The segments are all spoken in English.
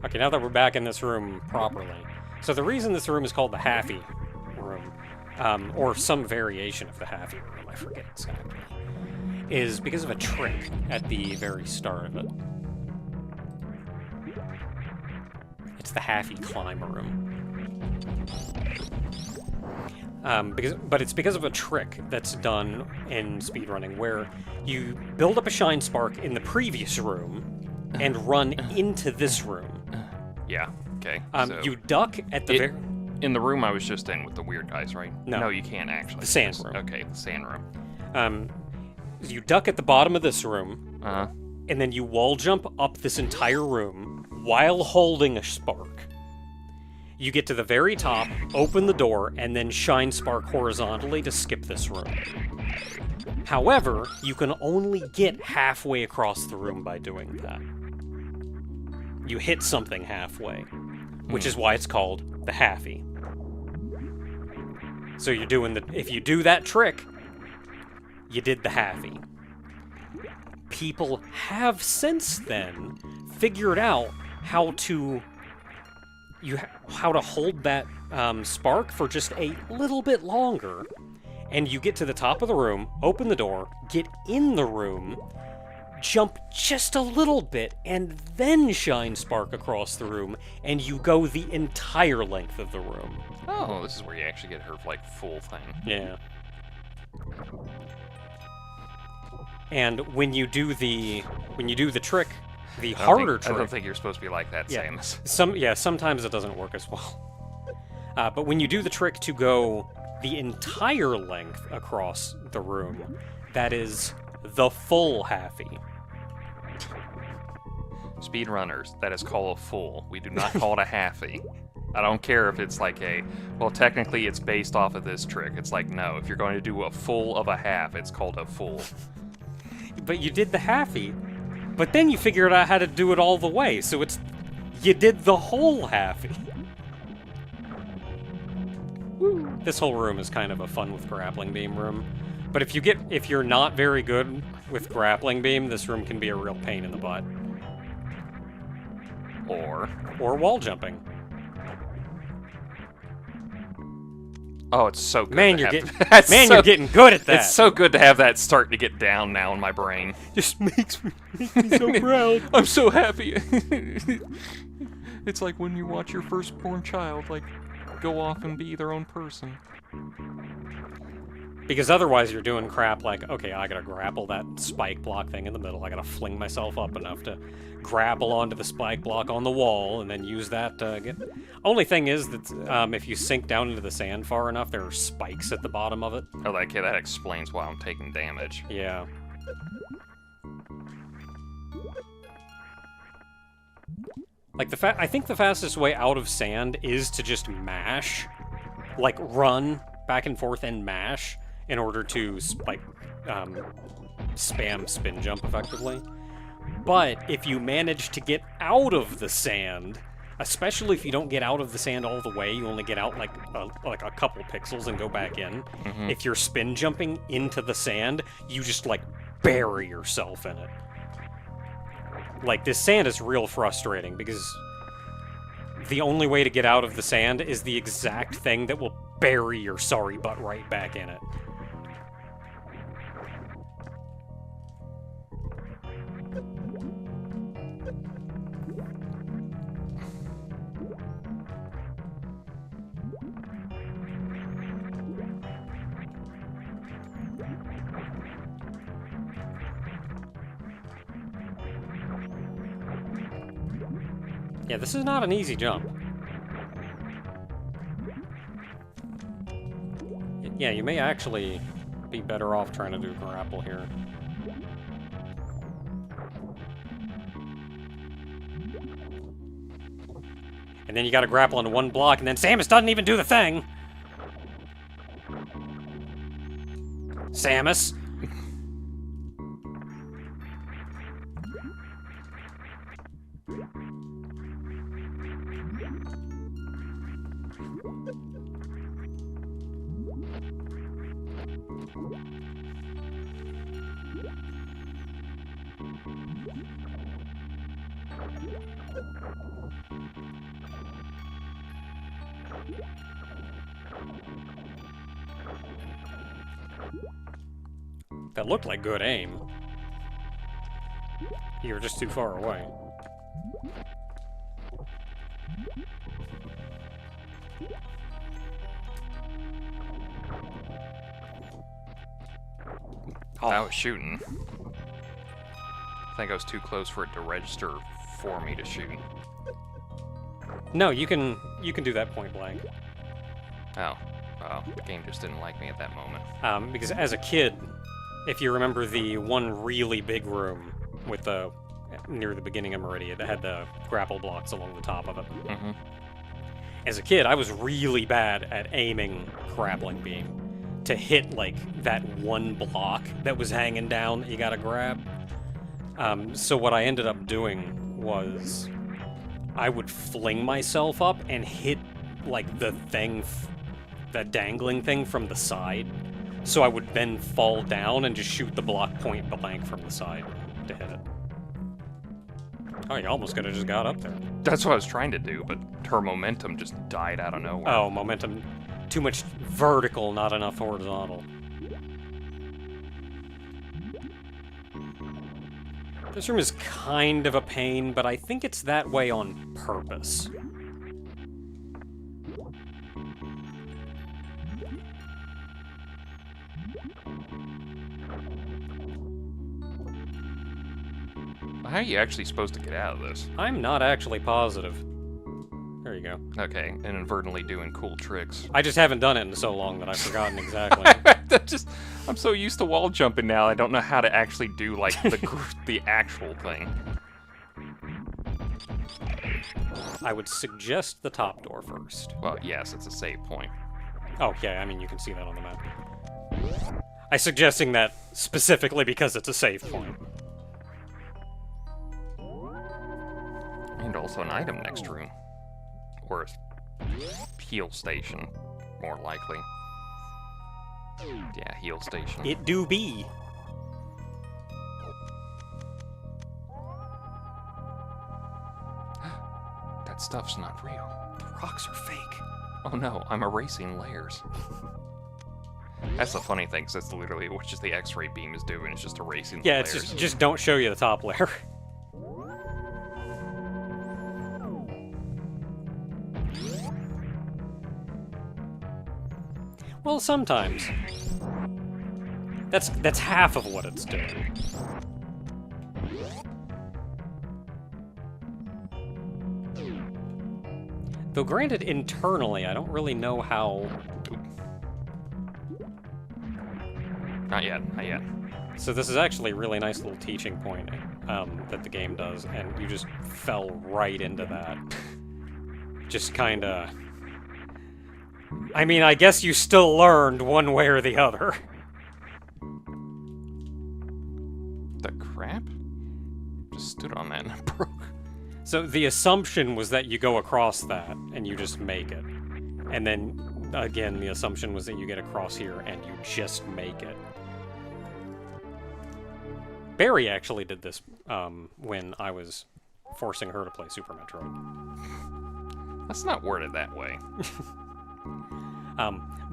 Okay, now that we're back in this room properly. So the reason this room is called the halfy room, or some variation of the halfy room, I forget exactly, is because of a trick at the very start of it. It's the halfy climb room. But it's because of a trick that's done in speedrunning where you build up a shine spark in the previous room and run into this room. Yeah, okay. You duck at the very... In the room I was just in with the weird guys, right? No. No, you can't actually. The sand room. Okay, the sand room. You duck at the bottom of this room, Uh-huh. and then you wall jump up this entire room while holding a spark. You get to the very top, open the door, and then shine spark horizontally to skip this room. However, you can only get halfway across the room by doing that. You hit something halfway, which is why it's called the halfy. So you're doing if you do that trick, you did the halfy. People have since then figured out how to hold that spark for just a little bit longer, and you get to the top of the room, open the door, get in the room, jump just a little bit, and then shine spark across the room, and you go the entire length of the room. Oh, this is where you actually get her, like, full thing. Yeah. And when you do the trick, the harder trick... I don't think you're supposed to be like that, yeah, Samus. Sometimes it doesn't work as well. But when you do the trick to go the entire length across the room, that is the full halfy. Speedrunners, that is called a full. We do not call it a halfy. I don't care if it's like well, technically it's based off of this trick. It's like, no, if you're going to do a full of a half, it's called a full. But you did the halfy, but then you figured out how to do it all the way, so you did the whole halfy. Woo. This whole room is kind of a fun with grappling beam room. But if you're not very good with grappling beam, this room can be a real pain in the butt. Or wall jumping. Oh, it's so good. Man, you're getting good at that. It's so good to have that start to get down now in my brain. Just makes me so proud. I'm so happy. It's like when you watch your firstborn child, like, go off and be their own person. Because otherwise you're doing crap like, okay, I gotta grapple that spike block thing in the middle, I gotta fling myself up enough to grapple onto the spike block on the wall, and then use that to get... Only thing is that if you sink down into the sand far enough, there are spikes at the bottom of it. Oh, okay, that explains why I'm taking damage. Yeah. Like, I think the fastest way out of sand is to just mash. Like, run back and forth and mash in order to, like, spam spin jump effectively. But if you manage to get out of the sand, especially if you don't get out of the sand all the way, you only get out like a couple pixels and go back in. Mm-hmm. If you're spin jumping into the sand, you just, like, bury yourself in it. Like, this sand is real frustrating because the only way to get out of the sand is the exact thing that will bury your sorry butt right back in it. Yeah, this is not an easy jump. Yeah, you may actually be better off trying to do grapple here. And then you gotta grapple into one block, and then Samus doesn't even do the thing! Samus! That looked like good aim. You were just too far away. I was shooting. I think I was too close for it to register for me to shoot. No, you can do that point blank. Oh. Oh, the game just didn't like me at that moment. Because as a kid, if you remember the one really big room with the near the beginning of Maridia that had the grapple blocks along the top of it. Mm-hmm. As a kid, I was really bad at aiming grappling beam to hit like that one block that was hanging down that you gotta grab. So what I ended up doing was I would fling myself up and hit like the thing, that dangling thing from the side. So I would then fall down and just shoot the block point blank from the side to hit it. Oh, you almost could have just got up there. That's what I was trying to do, but her momentum just died out of nowhere. Oh, momentum. Too much vertical, not enough horizontal. This room is kind of a pain, but I think it's that way on purpose. How are you actually supposed to get out of this? I'm not actually positive. There you go. Okay, inadvertently doing cool tricks. I just haven't done it in so long that I've forgotten exactly. I'm so used to wall jumping now, I don't know how to actually do, like, the actual thing. I would suggest the top door first. Well, yes, it's a save point. Oh, yeah, I mean, you can see that on the map. I'm suggesting that specifically because it's a save point. And also an item next room. Or a heal station, more likely. Yeah, heal station. It do be. That stuff's not real. The rocks are fake. Oh no, I'm erasing layers. That's the funny thing, 'cause that's literally what just the X-ray beam is doing. It's just erasing the Yeah, layers. it's just don't show you the top layer. Well, sometimes. That's half of what it's doing. Though granted, internally, I don't really know how... Not yet, not yet. So this is actually a really nice little teaching point that the game does, and you just fell right into that. Just kinda... I mean, I guess you still learned one way or the other. The crap? Just stood on that and it broke. So the assumption was that you go across that, and you just make it. And then, again, the assumption was that you get across here, and you just make it. Barry actually did this when I was forcing her to play Super Metroid. That's not worded that way.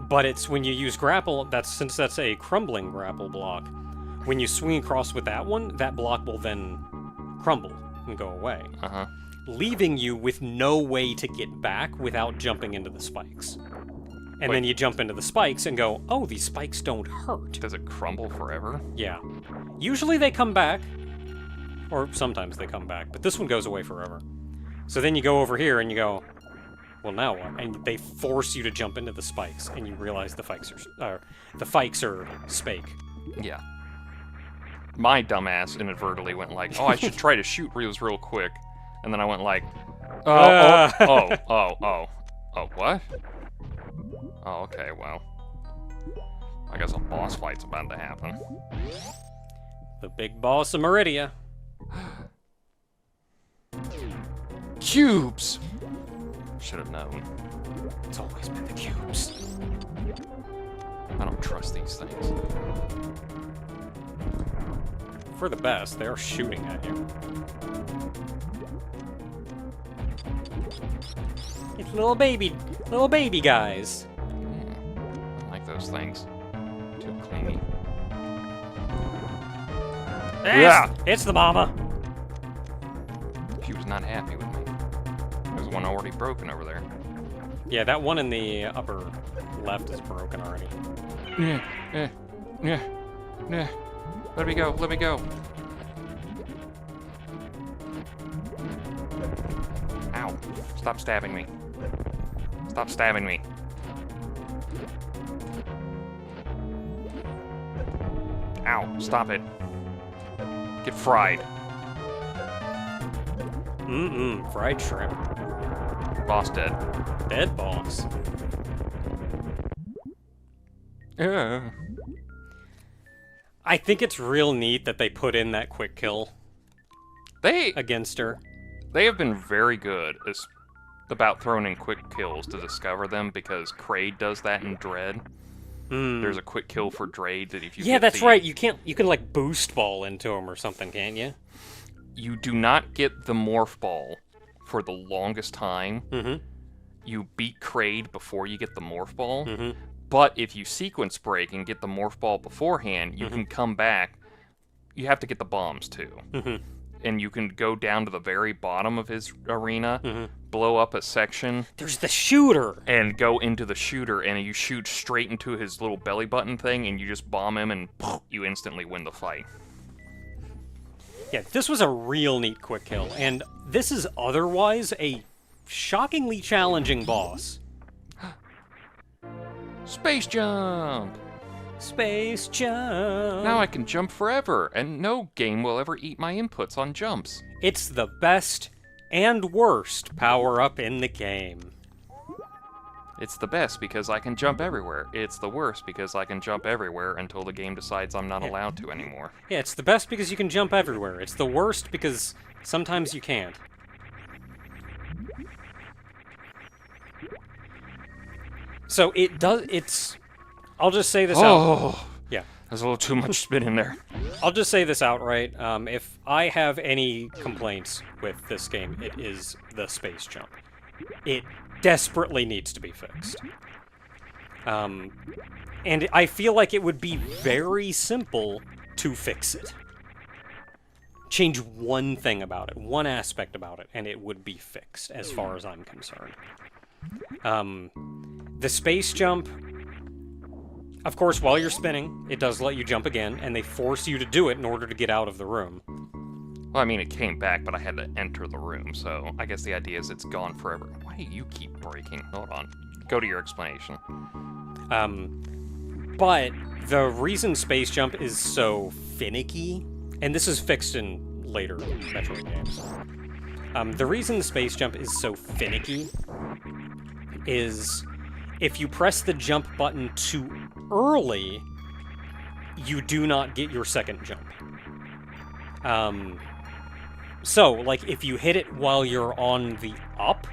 But it's when you use grapple, since that's a crumbling grapple block, when you swing across with that one, that block will then crumble and go away. Uh-huh. Leaving you with no way to get back without jumping into the spikes. And then you jump into the spikes and go, oh, these spikes don't hurt. Does it crumble forever? Yeah. Usually they come back, or sometimes they come back, but this one goes away forever. So then you go over here and you go, well, now what? And they force you to jump into the spikes, and you realize the fikes are spake. Yeah. My dumbass inadvertently went like, oh, I should try to shoot reels real quick. And then I went like, oh, what? Oh, okay, well. I guess a boss fight's about to happen. The big boss of Maridia. Cubes! Should have known. It's always been the cubes. I don't trust these things. For the best, they're shooting at you. It's little baby guys. I like those things. Too clingy. Yeah. It's the mama. She was not happy with me. There's one already broken over there. Yeah, that one in the upper left is broken already. Yeah. Let me go. Ow. Stop stabbing me. Ow. Stop it. Get fried. Fried shrimp. Boss dead. Dead boss. I think it's real neat that they put in that quick kill They against her. have been very good about throwing in quick kills to discover them, because Kraid does that in Dread. There's a quick kill for Dread that if you get that's right. You can like boost ball into him or something, can't you? You do not get the morph ball for the longest time. You beat Kraid before you get the morph ball. But if you sequence break and get the morph ball beforehand, you can come back. You have to get the bombs too. And you can go down to the very bottom of his arena, blow up a section. There's the shooter! And go into the shooter, and you shoot straight into his little belly button thing, and you just bomb him, and you instantly win the fight. Yeah, this was a real neat quick kill, and this is otherwise a shockingly challenging boss. Space jump! Space jump! Now I can jump forever, and no game will ever eat my inputs on jumps. It's the best and worst power-up in the game. It's the best because I can jump everywhere. It's the worst because I can jump everywhere until the game decides I'm not allowed to anymore. Yeah, it's the best because you can jump everywhere. It's the worst because sometimes you can't. So I'll just say this out. Yeah. There's a little too much spin in there. I'll just say this outright. If I have any complaints with this game, it is the space jump. It desperately needs to be fixed. And I feel like it would be very simple to fix it. Change one thing about it, one aspect about it, and it would be fixed, as far as I'm concerned. The space jump, of course, while you're spinning, it does let you jump again, and they force you to do it in order to get out of the room. Well, I mean, it came back, but I had to enter the room, so I guess the idea is it's gone forever. Why do you keep breaking? Hold on. Go to your explanation. But the reason space jump is so finicky, and this is fixed in later Metroid games, the reason the space jump is so finicky is if you press the jump button too early, you do not get your second jump. So, like, if you hit it while you're on the up,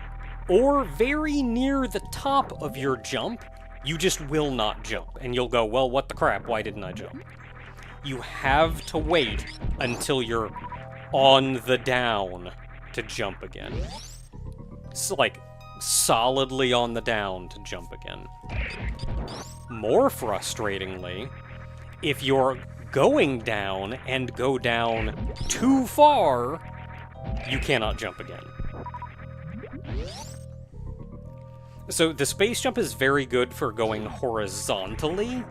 or very near the top of your jump, you just will not jump. And you'll go, well, what the crap, why didn't I jump? You have to wait until you're on the down to jump again. It's like solidly on the down to jump again. More frustratingly, if you're going down and go down too far, you cannot jump again. So the space jump is very good for going horizontally,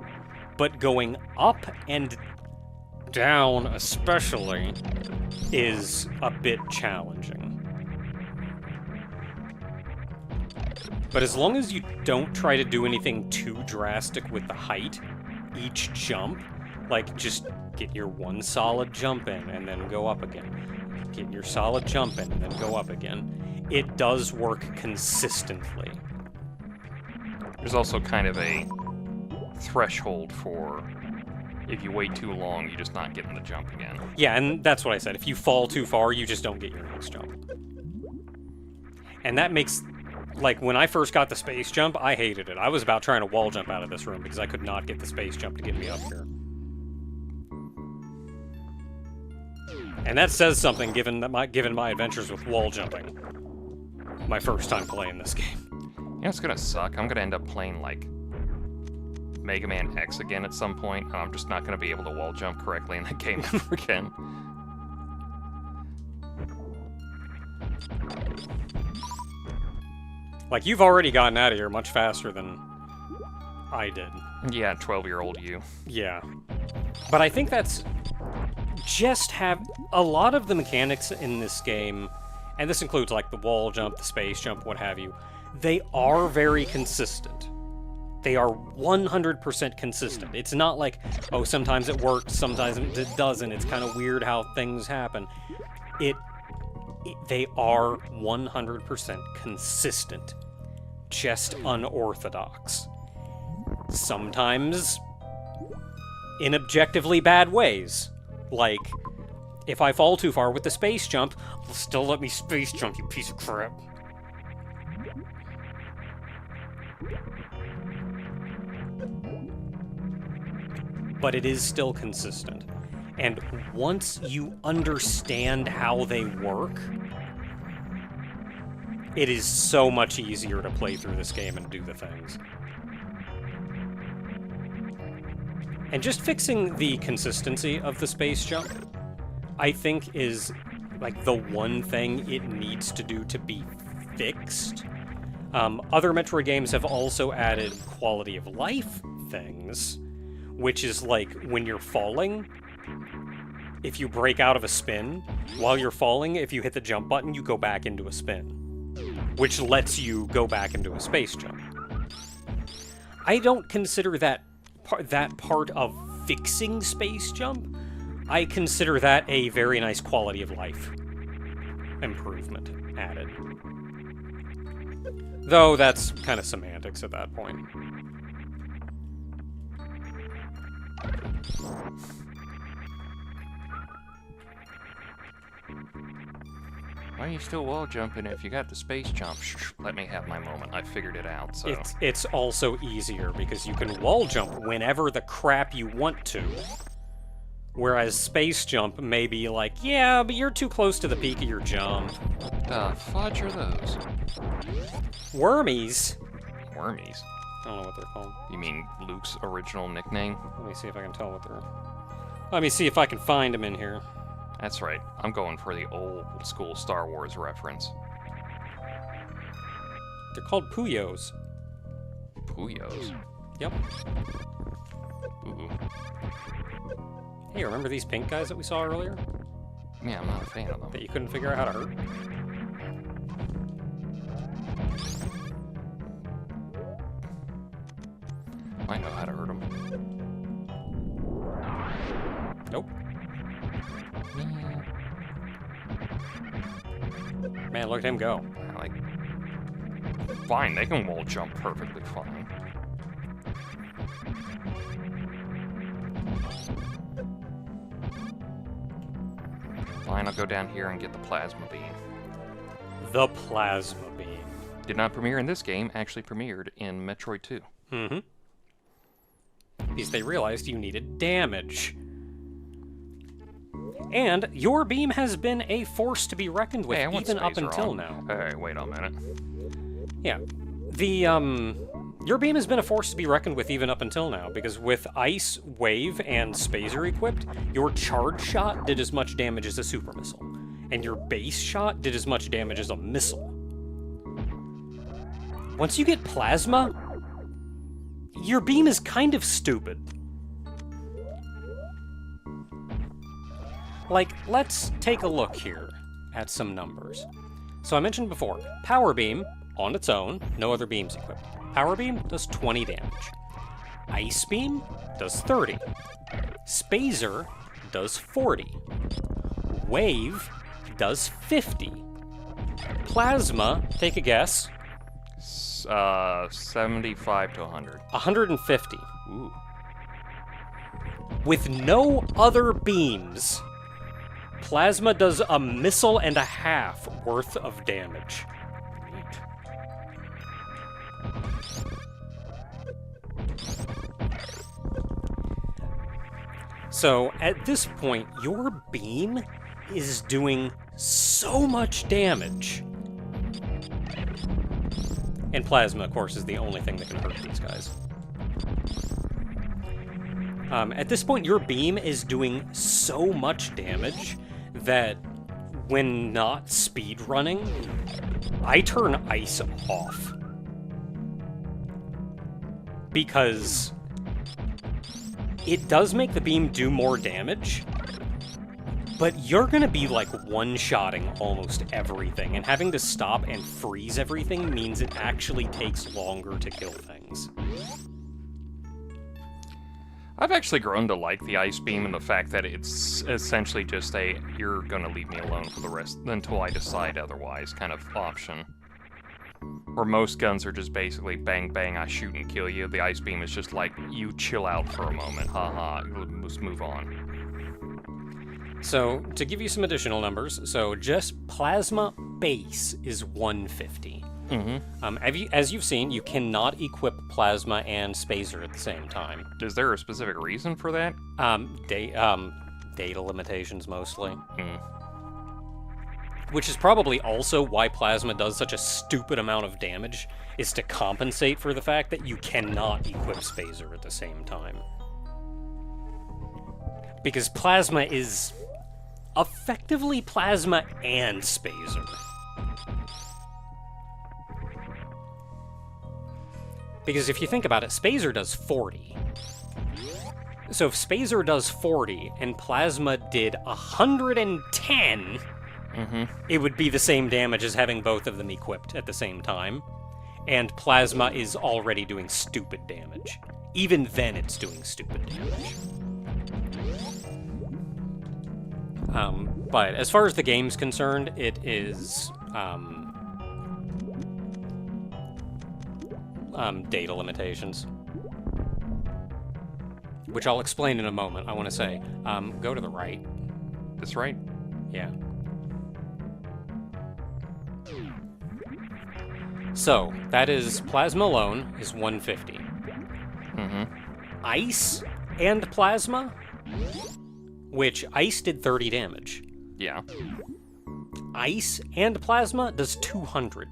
but going up and down especially is a bit challenging. But as long as you don't try to do anything too drastic with the height, each jump, like just get your one solid jump in and then go up again. Get your solid jump in and then go up again. It does work consistently. There's also kind of a threshold for if you wait too long, you're just not getting the jump again. Yeah, and that's what I said. If you fall too far, you just don't get your next jump. And that makes... Like, when I first got the space jump, I hated it. I was about trying to wall jump out of this room because I could not get the space jump to get me up here. And that says something given my adventures with wall jumping. My first time playing this game. know, it's gonna suck. I'm gonna end up playing, like, Mega Man X again at some point, and I'm just not gonna be able to wall jump correctly in that game ever again. Like, you've already gotten out of here much faster than I did. Yeah, 12-year-old you. Yeah. But I think that's just a lot of the mechanics in this game, and this includes like the wall jump, the space jump, what have you, they are very consistent. They are 100% consistent. It's not like, oh, sometimes it works, sometimes it doesn't. It's kind of weird how things happen. They are 100% consistent, just unorthodox. Sometimes in objectively bad ways. Like, if I fall too far with the space jump, still let me space jump, you piece of crap. But it is still consistent. And once you understand how they work, it is so much easier to play through this game and do the things. And just fixing the consistency of the space jump, I think, is like the one thing it needs to do to be fixed. Other Metroid games have also added quality of life things, which is like when you're falling, if you break out of a spin, while you're falling, if you hit the jump button, you go back into a spin, which lets you go back into a space jump. I don't consider that part of fixing space jump. I consider that a very nice quality of life improvement added. Though that's kind of semantics at that point. Why are you still wall jumping if you got the space jump? Shh, let me have my moment. I figured it out, so... It's also easier because you can wall jump whenever the crap you want to. Whereas space jump may be like, yeah, but you're too close to the peak of your jump. What the fudge are those? Wormies. Wormies? I don't know what they're called. You mean Luke's original nickname? Let me see if I can tell what they're... Let me see if I can find them in here. That's right. I'm going for the old school Star Wars reference. They're called Puyos. Puyos? Yep. Ooh. Hey, remember these pink guys that we saw earlier? Yeah, I'm not a fan of them. That you couldn't figure out how to hurt? I know how to hurt them. Nope. Man, look at him go. Like, fine, they can wall jump perfectly fine. Fine, I'll go down here and get the plasma beam. The plasma beam. Did not premiere in this game, actually premiered in Metroid 2. Mm-hmm. Because they realized you needed damage. And your beam has been a force to be reckoned with, even up until now. Hey, wait a minute. Yeah. Your beam has been a force to be reckoned with even up until now, because with Ice, Wave, and Spazer equipped, your charge shot did as much damage as a super missile, and your base shot did as much damage as a missile. Once you get Plasma, your beam is kind of stupid. Like, let's take a look here at some numbers. So I mentioned before, Power Beam, on its own, no other beams equipped. Power Beam does 20 damage. Ice Beam does 30. Spazer does 40. Wave does 50. Plasma, take a guess. 75 to 100. 150. Ooh. With no other beams, Plasma does a missile and a half worth of damage. Neat. So, at this point, your beam is doing so much damage. And plasma, of course, is the only thing that can hurt these guys. At this point, your beam is doing so much damage that when not speed running, I turn ice off. Because it does make the beam do more damage, but you're gonna be like one-shotting almost everything, and having to stop and freeze everything means it actually takes longer to kill things. I've actually grown to like the ice beam and the fact that it's essentially just a "you're gonna leave me alone for the rest until I decide otherwise" kind of option. Where most guns are just basically bang bang, I shoot and kill you. The ice beam is just like, you chill out for a moment, haha, let's move on. So, to give you some additional numbers, so just plasma base is 150. As you've seen, you cannot equip plasma and spazer at the same time. Is there a specific reason for that? Data limitations mostly. Which is probably also why plasma does such a stupid amount of damage, is to compensate for the fact that you cannot equip spazer at the same time. Because plasma is effectively plasma and spazer. Because if you think about it, spazer does 40. So if spazer does 40 and plasma did 110, it would be the same damage as having both of them equipped at the same time. And plasma is already doing stupid damage. Even then, it's doing stupid damage. But as far as the game's concerned, it is data limitations, which I'll explain in a moment. I want to say, go to the right. This right? Yeah. So, that is plasma alone is 150. Ice and plasma, which ice did 30 damage. Yeah. Ice and plasma does 200.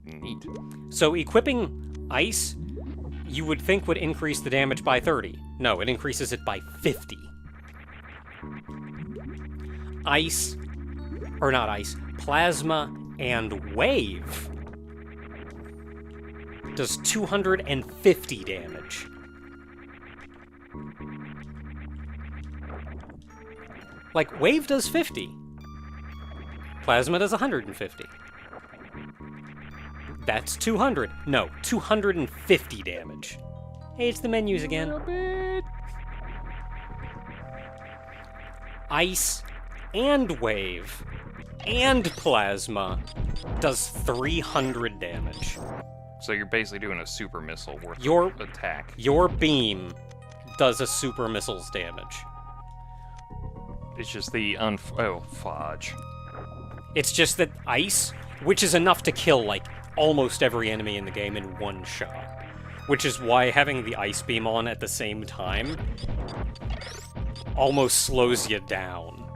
Neat. So equipping ice, you would think would increase the damage by 30. No, it increases it by 50. Ice, or not ice, plasma and wave does 250 damage. Like, wave does 50. Plasma does 150. That's 200. No, 250 damage. Hey, it's the menus again. Ice and wave and plasma does 300 damage. So you're basically doing a super missile worth attack. Your beam does a super missile's damage. It's just the fudge. It's just that ice, which is enough to kill, like, almost every enemy in the game in one shot. Which is why having the ice beam on at the same time almost slows you down.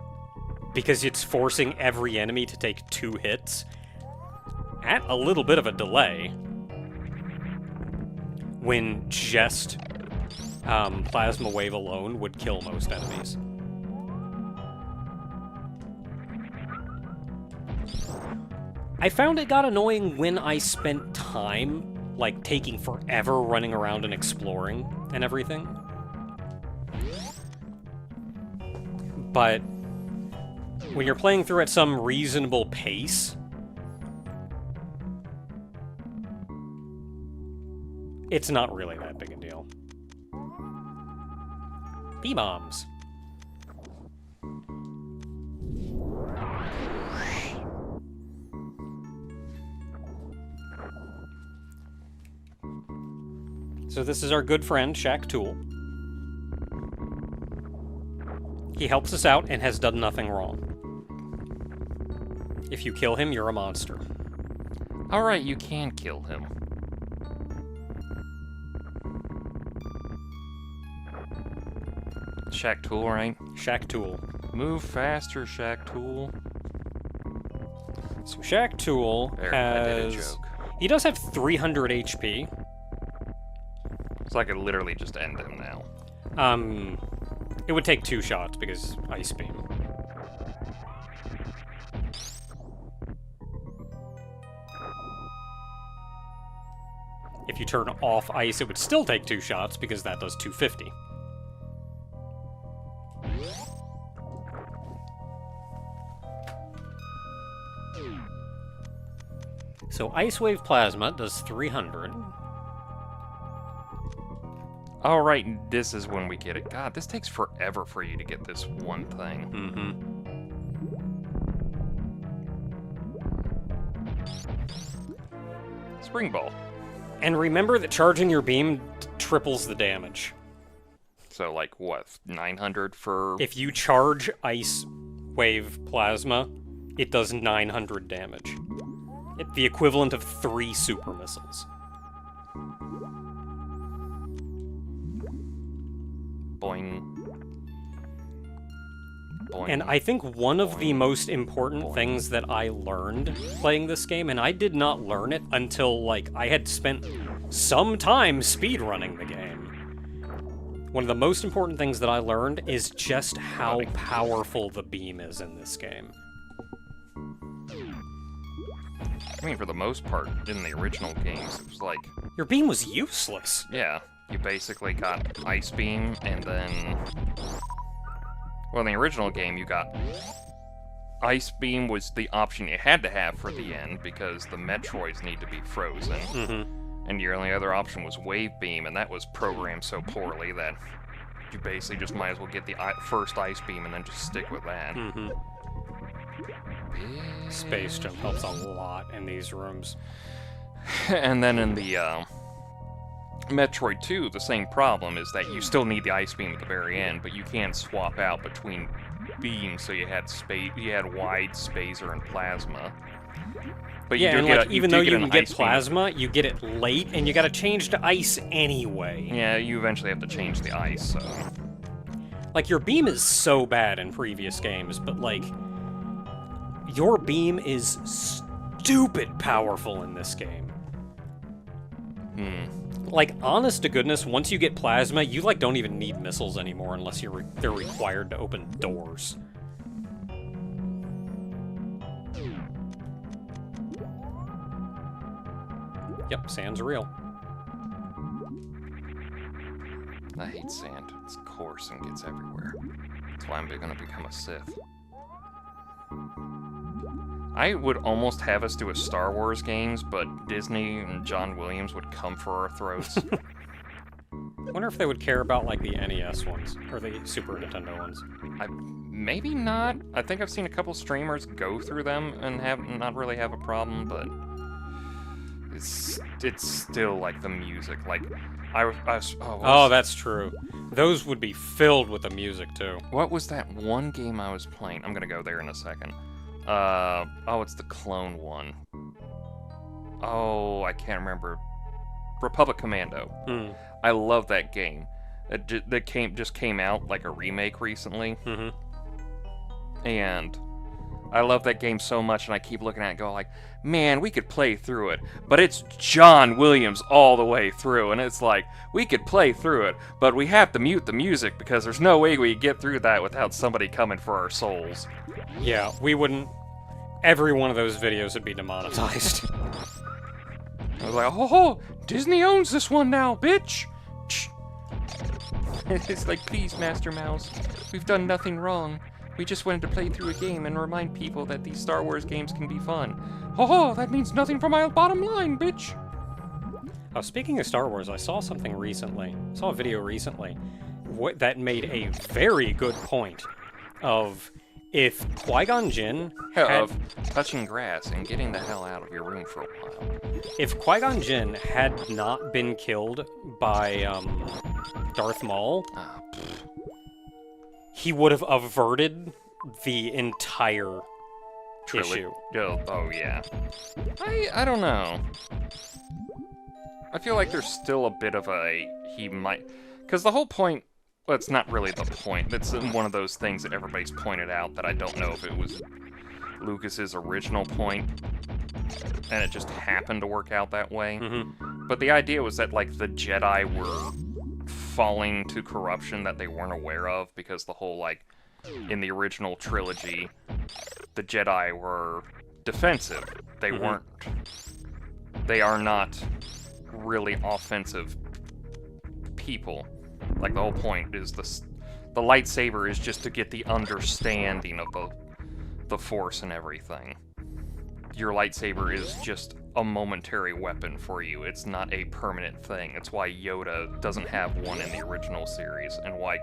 Because it's forcing every enemy to take 2 hits at a little bit of a delay. When just plasma wave alone would kill most enemies. I found it got annoying when I spent time, like, taking forever running around and exploring and everything. But when you're playing through at some reasonable pace, it's not really that big a deal. B-bombs. So this is our good friend, Shack Tool. He helps us out and has done nothing wrong. If you kill him, you're a monster. Alright, you can kill him. Shack Tool, right? Shack Tool. Move faster, Shack Tool. So Shack Tool There, I did a has... joke. He does have 300 HP. So I could literally just end him now. It would take 2 shots because Ice Beam. If you turn off ice, it would still take 2 shots because that does 250. So Ice Wave Plasma does 300. Alright, this is when we get it. God, this takes forever for you to get this one thing. Spring Ball. And remember that charging your beam triples the damage. So, like, what, 900 for... If you charge Ice Wave Plasma, it does 900 damage. The equivalent of 3 super missiles. Boing. Boing. And I think one of the most important Boing. things that I learned playing this game, and I did not learn it until, like, I had spent some time speedrunning the game. One of the most important things that I learned is just how powerful the beam is in this game. I mean, for the most part, in the original games, it was like... Your beam was useless. Yeah, you basically got Ice Beam, and then... Well, in the original game, you got... Ice Beam was the option you had to have for the end, because the Metroids need to be frozen. And your only other option was Wave Beam, and that was programmed so poorly that you basically just might as well get the first Ice Beam and then just stick with that. Space jump helps a lot in these rooms. And then in the Metroid 2, the same problem is that you still need the Ice Beam at the very end, but you can swap out between beams, so you had wide, spacer, and plasma. But yeah, and like, even though you can get plasma, beam. you get it late, and you gotta change to ice anyway. Yeah, you eventually have to change the ice, so... Like, your beam is so bad in previous games, but, like, your beam is stupid powerful in this game. Like, honest to goodness, once you get plasma, you, like, don't even need missiles anymore unless they're required to open doors. Yep, sand's real. I hate sand. It's coarse and gets everywhere. That's why I'm gonna become a Sith. I would almost have us do a Star Wars games, but Disney and John Williams would come for our throats. I wonder if they would care about, like, the NES ones, or the Super Nintendo ones. Maybe not. I think I've seen a couple streamers go through them and not really have a problem, but... It's still, like, the music. Like, oh, that's true. Those would be filled with the music, too. What was that one game I was playing? I'm gonna go there in a second. Oh, it's the clone one. Oh, I can't remember. Republic Commando. I love that game. That just came out, like, a remake recently. And... I love that game so much, and I keep looking at it and go like, man, we could play through it, but it's John Williams all the way through, and it's like, we could play through it, but we have to mute the music because there's no way we get through that without somebody coming for our souls. Yeah, we wouldn't... Every one of those videos would be demonetized. I was like, oh, Disney owns this one now, bitch! It's like, please, Master Mouse, we've done nothing wrong. We just wanted to play through a game and remind people that these Star Wars games can be fun. Oh, that means nothing for my bottom line, bitch! Oh, speaking of Star Wars, I saw something recently. I saw a video recently that made a very good point of if Qui-Gon Jinn of touching grass and getting the hell out of your room for a while. If Qui-Gon Jinn had not been killed by Darth Maul, he would have averted the entire issue. Oh, yeah. I don't know. I feel like there's still a bit of he might... Because the whole point... Well, it's not really the point. It's one of those things that everybody's pointed out that I don't know if it was Lucas's original point. and it just happened to work out that way. Mm-hmm. But the idea was that, like, the Jedi were falling to corruption that they weren't aware of, because the whole, like, in the original trilogy, the Jedi were defensive. They weren't... They are not really offensive people. Like, the whole point is the lightsaber is just to get the understanding of the Force and everything. Your lightsaber is just a momentary weapon for you. It's not a permanent thing. It's why Yoda doesn't have one in the original series, and why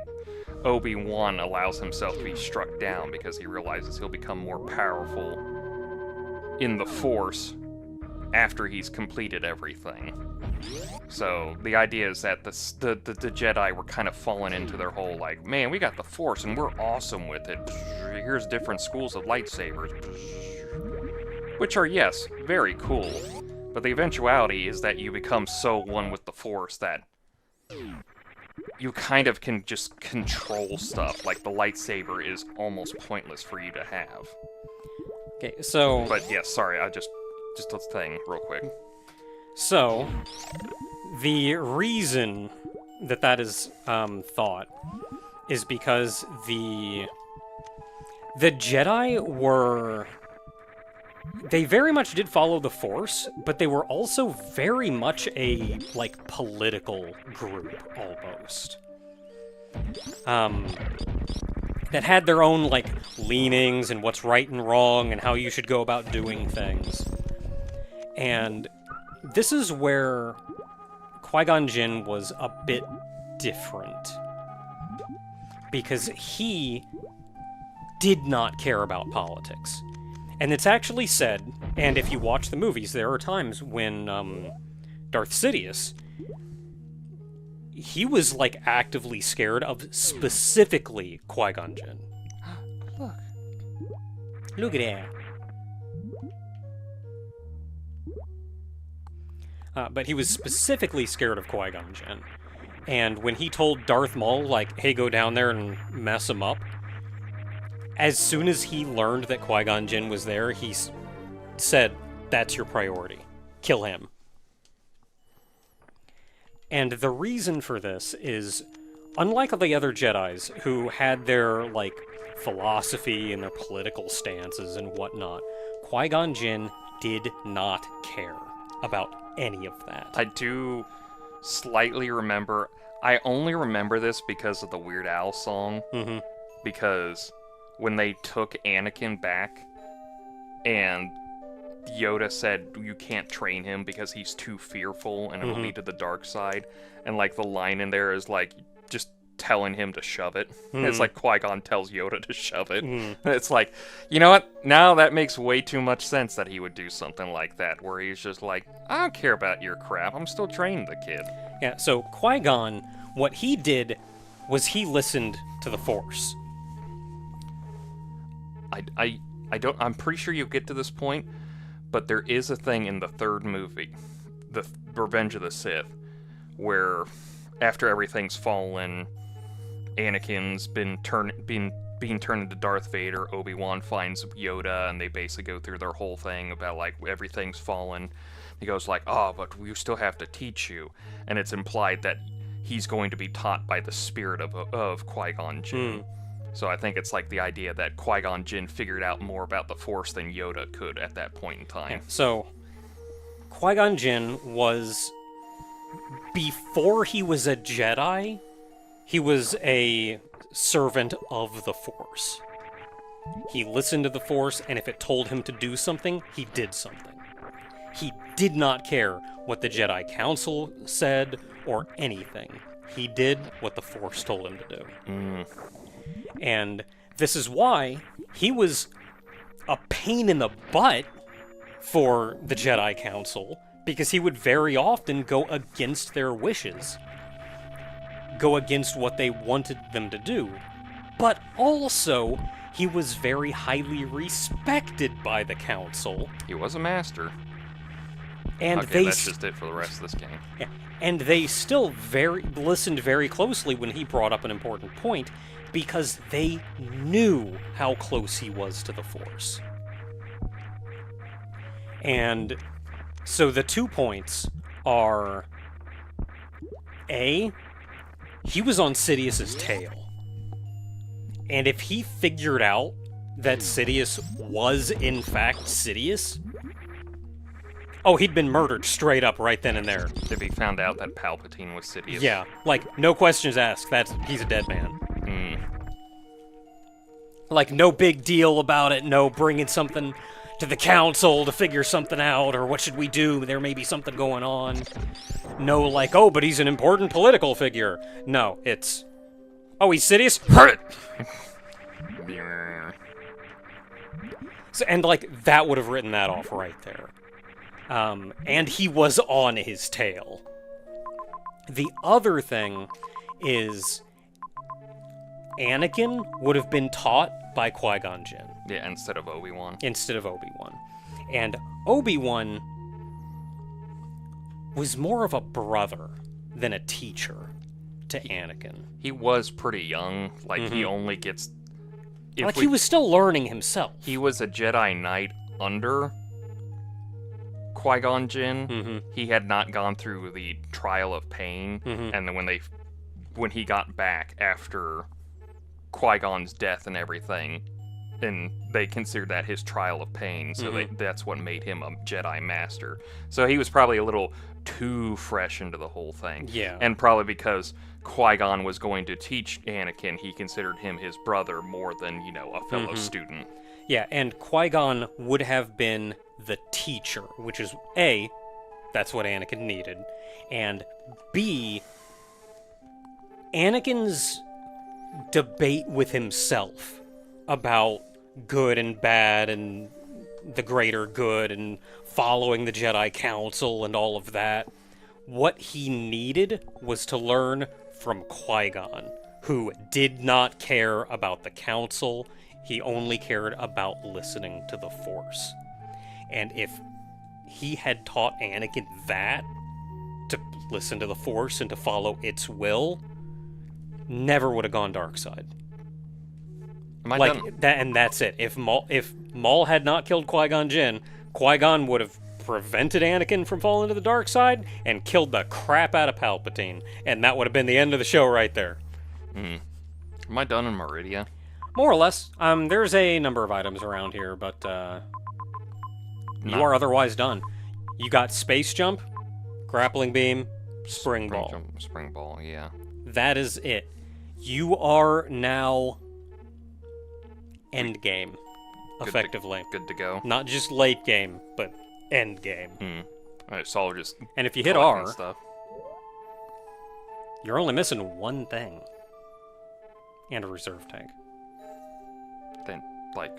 Obi-Wan allows himself to be struck down, because he realizes he'll become more powerful in the Force after he's completed everything. So the idea is that the Jedi were kind of falling into their whole, like, man, we got the Force and we're awesome with it. Here's different schools of lightsabers. Which are, yes, very cool. But the eventuality is that you become so one with the Force that you kind of can just control stuff. Like, the lightsaber is almost pointless for you to have. Okay, so... But, yes, sorry, just a thing, real quick. So, the reason that is thought is because the Jedi were... They very much did follow the Force, but they were also very much a, like, political group, almost. That had their own, like, leanings and what's right and wrong and how you should go about doing things. And this is where Qui-Gon Jinn was a bit different. Because he did not care about politics. And it's actually said, and if you watch the movies, there are times when Darth Sidious, he was, like, actively scared of specifically Qui-Gon Jinn. Look. Look at that. But he was specifically scared of Qui-Gon Jinn. And when he told Darth Maul, like, hey, go down there and mess him up, as soon as he learned that Qui-Gon Jinn was there, he said, that's your priority. Kill him. And the reason for this is, unlike the other Jedis, who had their, like, philosophy and their political stances and whatnot, Qui-Gon Jinn did not care about any of that. I do slightly remember... I only remember this because of the Weird Al song. Mm-hmm. Because when they took Anakin back, and Yoda said you can't train him because he's too fearful and it will lead to the dark side, and, like, the line in there is, like, just telling him to shove it. It's like Qui-Gon tells Yoda to shove it. It's like, you know what? Now that makes way too much sense that he would do something like that, where he's just like, I don't care about your crap. I'm still training the kid. Yeah, so Qui-Gon, what he did was he listened to the Force. I'm pretty sure you'll get to this point, but there is a thing in the third movie, the Revenge of the Sith, where after everything's fallen, Anakin's being turned into Darth Vader, Obi-Wan finds Yoda, and they basically go through their whole thing about, like, everything's fallen. He goes like, oh, but we still have to teach you. And it's implied that he's going to be taught by the spirit of Qui-Gon Jinn. So I think it's like the idea that Qui-Gon Jinn figured out more about the Force than Yoda could at that point in time. Yeah, so Qui-Gon Jinn was, before he was a Jedi, he was a servant of the Force. He listened to the Force, and if it told him to do something, he did something. He did not care what the Jedi Council said or anything. He did what the Force told him to do. And this is why he was a pain in the butt for the Jedi Council, because he would very often go against their wishes, go against what they wanted them to do. But also, he was very highly respected by the Council. He was a master. And okay, that's just it for the rest of this game. Yeah, and they still listened very closely when he brought up an important point, because they knew how close he was to the Force. And so the 2 points are A, he was on Sidious's tail. And if he figured out that Sidious was in fact Sidious, oh, he'd been murdered straight up right then and there. If he found out that Palpatine was Sidious. Yeah, like, no questions asked. He's a dead man. Like, no big deal about it, no bringing something to the council to figure something out, or what should we do? There may be something going on. No, like, oh, but he's an important political figure. No, it's, oh, he's Sidious? Hurt it! So, and, like, that would have written that off right there. And he was on his tail. The other thing is Anakin would have been taught by Qui-Gon Jinn. Yeah, instead of Obi-Wan. Instead of Obi-Wan. And Obi-Wan was more of a brother than a teacher to Anakin. He was pretty young. Like, he only gets... He was still learning himself. He was a Jedi Knight under Qui-Gon Jinn. He had not gone through the trial of pain. And then when he got back after Qui-Gon's death and everything, and they considered that his trial of pain, so that's what made him a Jedi Master. So he was probably a little too fresh into the whole thing. Yeah. And probably because Qui-Gon was going to teach Anakin, he considered him his brother more than, you know, a fellow student. Yeah, and Qui-Gon would have been the teacher, which is A, that's what Anakin needed, and B, Anakin's debate with himself about good and bad and the greater good and following the Jedi Council and all of that, what he needed was to learn from Qui-Gon, who did not care about the Council. He only cared about listening to the Force. And if he had taught Anakin that, to listen to the Force and to follow its will, never would have gone dark side. That, and that's it. If Maul had not killed Qui-Gon Jinn, Qui-Gon would have prevented Anakin from falling to the dark side and killed the crap out of Palpatine, and that would have been the end of the show right there. Am I done in Maridia? More or less. There's a number of items around here, but you are otherwise done. You got Space Jump, Grappling Beam, Spring Ball. Spring Ball, yeah. That is it. You are now end game, effectively. Good to go. Not just late game, but end game. Alright, so I'll just... And if you hit R, stuff. you're only missing one thing. And a reserve tank. Then, like,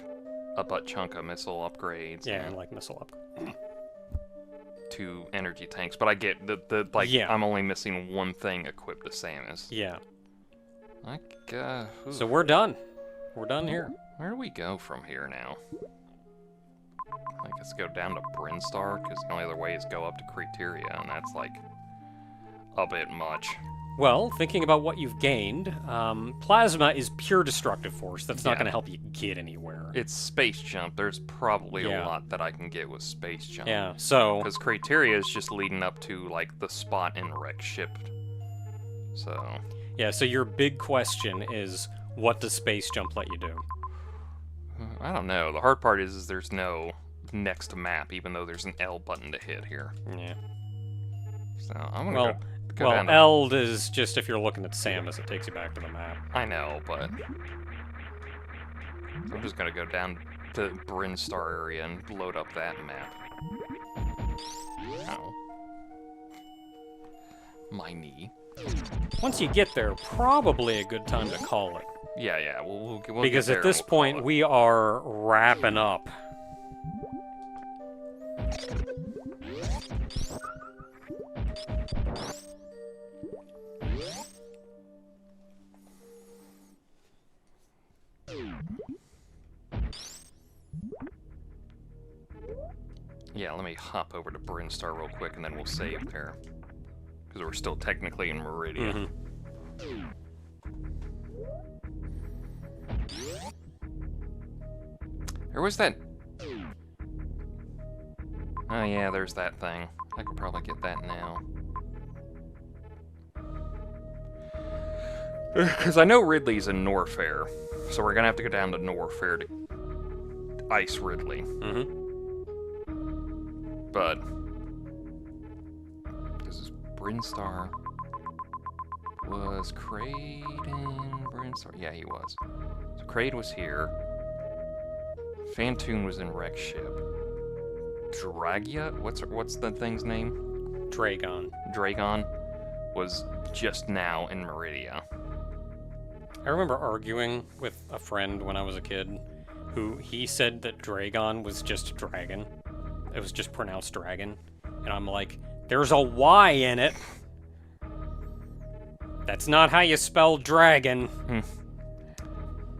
a butt chunk of missile upgrades. Yeah, and like missile upgrades. 2 energy tanks, but I get I'm only missing one thing equipped to Samus. Yeah. So we're done. We're done here. Where do we go from here now? I guess go down to Brinstar, because the only other way is go up to Criteria, and that's like a bit much. Well, thinking about what you've gained, Plasma is pure destructive force. That's not going to help you get anywhere. It's Space Jump. There's probably a lot that I can get with Space Jump. Yeah, so... Because Criteria is just leading up to, like, the spot in Wreck Ship. So... Yeah, so your big question is, what does Space Jump let you do? I don't know. The hard part is there's no next map, even though there's an L button to hit here. Yeah. So I'm gonna go well, down to... L is just if you're looking at Samus, it takes you back to the map. I know, but I'm just gonna go down to Brinstar area and load up that map. Ow. My knee. Once you get there, probably a good time to call it. Yeah, we'll because get there at this point, we are wrapping up. Yeah, let me hop over to Brinstar real quick, and then we'll save there. Because we're still technically in Maridia. There was that... Oh yeah, there's that thing. I could probably get that now. Because I know Ridley's in Norfair, so we're gonna have to go down to Norfair to ice Ridley. Mm-hmm. But this is Brinstar. Was Kraid in Brinstar? Yeah, he was. So Kraid was here. Fantoon was in Wreck Ship. Dragia? What's the thing's name? Draygon. Draygon was just now in Maridia. I remember arguing with a friend when I was a kid who he said that Draygon was just dragon. It was just pronounced dragon. And I'm like, there's a Y in it. That's not how you spell dragon.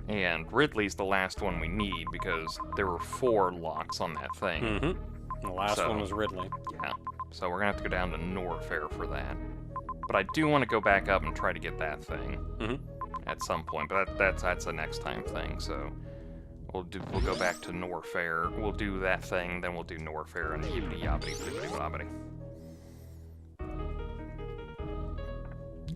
And Ridley's the last one we need because there were 4 locks on that thing. Mm-hmm. The last one was Ridley. Yeah. So we're gonna have to go down to Norfair for that. But I do want to go back up and try to get that thing at some point. But that's a next time thing. So we'll go back to Norfair. We'll do that thing, then we'll do Norfair and yibbity yobbity bibbity bobbity.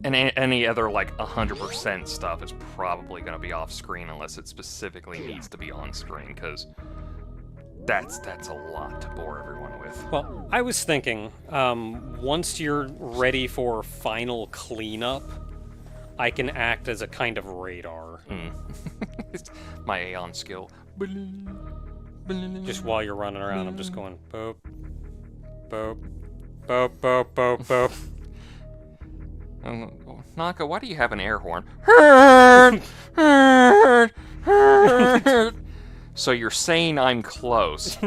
And any other like 100% stuff is probably going to be off screen unless it specifically needs to be on screen, because that's a lot to bore everyone with. Well, I was thinking, once you're ready for final cleanup, I can act as a kind of radar. My Aeon skill. Just while you're running around, I'm just going boop, boop, boop, boop, boop, boop. Naka, why do you have an air horn? So you're saying I'm close.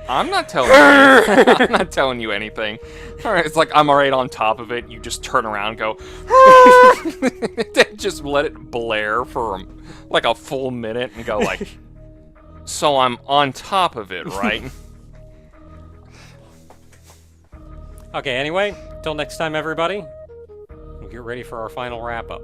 I'm not telling you. I'm not telling you anything. All right, it's like I'm right on top of it. You just turn around and go. Just let it blare for like a full minute and go like. So I'm on top of it, right? Okay. Anyway, till next time, everybody. Get ready for our final wrap-up.